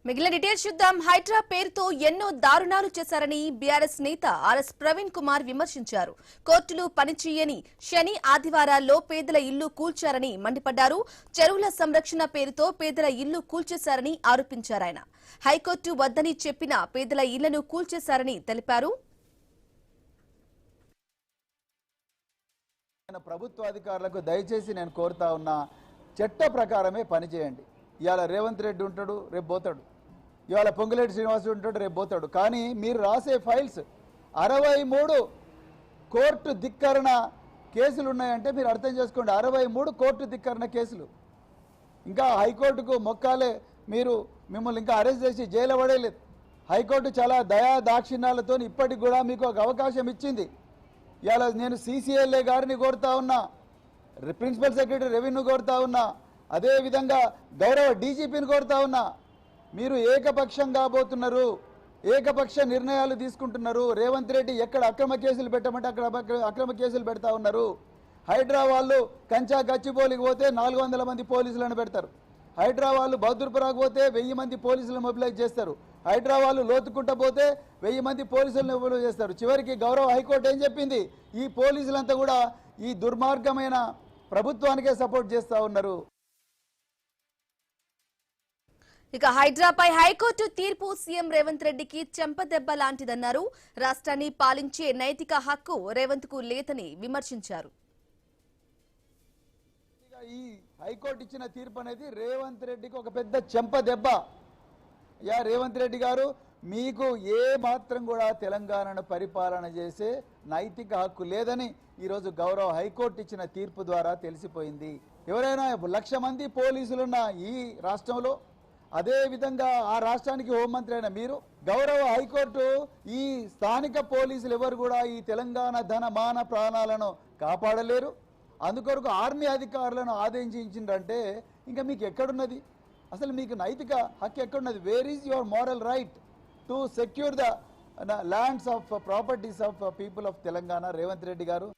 మిగిలిన డీటెయిల్స్ చూద్దాం. హైడ్రా పేరుతో ఎన్నో దారుణాలు చేశారని బీఆర్ఎస్ నేత ఆర్ఎస్ ప్రవీణ్ కుమార్ విమర్శించారు. కోర్టులు పనిచేయని శని ఆదివారాల్లో పేదల ఇల్లు కూల్చారని మండిపడ్డారు. చెరువుల సంరక్షణ పేరుతో పేదల ఇల్లు కూల్చేశారని ఆరోపించారు. ఆయన హైకోర్టు వద్దని చెప్పిన పేదల ఇళ్లను కూల్చేశారని తెలిపారు. ప్రభుత్వ అధికారులకు దయచేసి నేను కోరుతా ఉన్నా, చట్ట ప్రకారమే పనిచేయండి. ఇవాళ రేవంత్ రెడ్డి ఉంటాడు, రేపు పోతాడు. ఇవాళ పొంగులేటి శ్రీనివాసుడు ఉంటాడు, రేపు పోతాడు. కానీ మీరు రాసే ఫైల్స్ 63 కోర్టు ధిక్కరణ కేసులు ఉన్నాయంటే మీరు అర్థం చేసుకోండి. 63 కోర్టు ధిక్కరణ కేసులు. ఇంకా హైకోర్టుకు మొక్కాలే, మిమ్మల్ని ఇంకా అరెస్ట్ చేసి జైలు పడేయలేదు. హైకోర్టు చాలా దయా దాక్షిణ్యాలతో ఇప్పటికి కూడా మీకు ఒక అవకాశం ఇచ్చింది. ఇవాళ నేను CCLA గారిని కోరుతా ఉన్నా, ప్రిన్సిపల్ సెక్రటరీ రెవెన్యూ కోరుతా ఉన్నా, అదేవిధంగా గౌరవ DGPని కోరుతా ఉన్నా. మీరు ఏకపక్షం కాబోతున్నారు, ఏకపక్ష నిర్ణయాలు తీసుకుంటున్నారు. రేవంత్ రెడ్డి ఎక్కడ అక్రమ కేసులు పెట్టమంటే అక్కడ అక్రమ కేసులు పెడతా ఉన్నారు. హైడ్రా వాళ్ళు కంచా గచ్చిబౌలికి పోతే 400 మంది పోలీసులను పెడతారు. హైడ్రా వాళ్ళు బహదూర్పురాకు పోతే 1000 మంది పోలీసులను మొబిలైజ్ చేస్తారు. హైడ్రా వాళ్ళు లోతుకుంట పోతే 1000 మంది పోలీసులను మొబిలైజ్ చేస్తారు. చివరికి గౌరవ హైకోర్టు ఏం చెప్పింది? ఈ పోలీసులంతా కూడా ఈ దుర్మార్గమైన ప్రభుత్వానికే సపోర్ట్ చేస్తూ ఉన్నారు. ఇక హైడ్రాపై హైకోర్టు తీర్పు సీఎం రేవంత్ రెడ్డికి చెంపదెబ్బ లాంటిదన్నారు. రాష్ట్రాన్ని పాలించే నైతిక హక్కు రేవంత్ కు లేదని విమర్శించారు. ఈ హైకోర్టు ఇచ్చిన తీర్పు అనేది రేవంత్ రెడ్డికి ఒక పెద్ద చెంపదెబ్బ. రేవంత్ రెడ్డి గారు, మీకు ఏ మాత్రం కూడా తెలంగాణను పరిపాలన చేసే నైతిక హక్కు లేదని ఈరోజు గౌరవ హైకోర్టు ఇచ్చిన తీర్పు ద్వారా తెలిసిపోయింది. ఎవరైనా 1,00,000 మంది పోలీసులున్న ఈ రాష్ట్రంలో, అదేవిధంగా ఆ రాష్ట్రానికి హోంమంత్రి అయిన మీరు, గౌరవ హైకోర్టు ఈ స్థానిక పోలీసులు ఎవరు కూడా ఈ తెలంగాణ ధన మాన ప్రాణాలను కాపాడలేరు. అందుకొరకు ఆర్మీ అధికారులను ఆదేశించిందంటే ఇంకా మీకు ఎక్కడున్నది? అసలు మీకు నైతిక హక్కు ఎక్కడున్నది? Where is your moral right to secure the lands of properties of people of Telangana? Revanth Reddy గారు